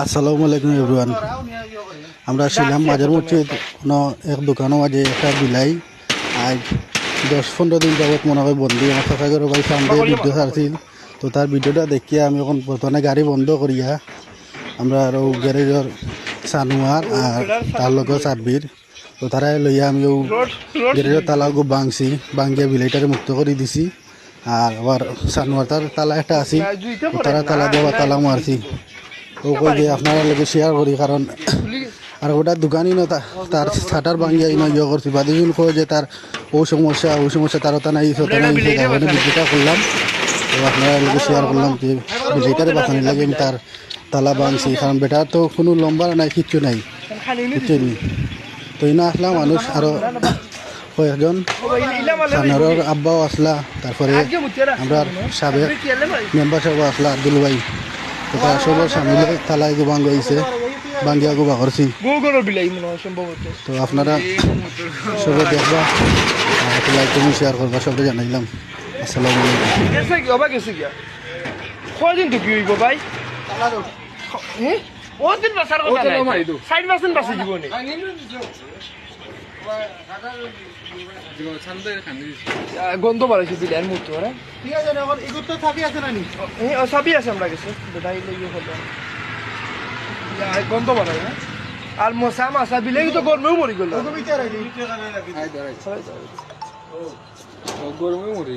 আসসালামু আলাইকুম এভরিওয়ান। আমরা ছিলাম মাঝের মধ্যে কোনো এক দোকানও মাঝে একটা বিলাই আজ 10-15 দিন যাবত মনে হয় বন্দি। আমার চাচাগের ভাই সামনে ভিডিও ছাড়ছিল, তো তার ভিডিওটা দেখিয়া আমি এখন বর্তমানে গাড়ি বন্ধ করিয়া আমরা আরও গ্যারেজের সানোয়ার আর তার লোকের সাব্বির, তো তারাই লইয়া আমি গ্যারেজের তালা ভাঙছি, ভাঙিয়া বিলাইটারে মুক্ত করে দিছি। আর আবার সানোয়ার তার তালা একটা আছি, তারা তালা দেওয়া তালা মারছি। ও কই যে আপনারা লোকে শেয়ার করি, কারণ আর ওটা দোকানই না তার শাটার ভাঙিয়া ইনো ইয়ে করছি। বাদিজন কয় যে তার ও সমস্যা তার ওটা নাই ওটা নাই, ভিডিওটা করলাম। তো আপনারা লোকে শেয়ার করলাম যে বিজয়টারে বাঁচানি লাগে আমি তার তালা ভাঙছি, কারণ বেটার তো কোনো লম্বা নাই, কিচ্ছু নাই, কিচ্ছু নেই। তো ইনা আসলা মানুষ আরও কয়েকজন সানোয়ারের আব্বাও আসলা, তারপরে আমরা সাবেক মেম্বার সাহেব আসলা আব্দুল ভাই, তো তার সবার সামনে তালায় গো ভাঙ্গ হয়েছে, ভাঙ্গিয়া গো করছি। তো আপনারা সবাই দেখবা, লাইক তুমি শেয়ার করবা, সবাই জানাইলাম। আসসালামু গন্ধ বাড়াইছে বিলের মতো ওরা সবই আছে আমরা গেছে গন্ধ বাড়াই না। আর মশা মাছা বিলে তো গরমেও মরি গেল, গরমেও মরি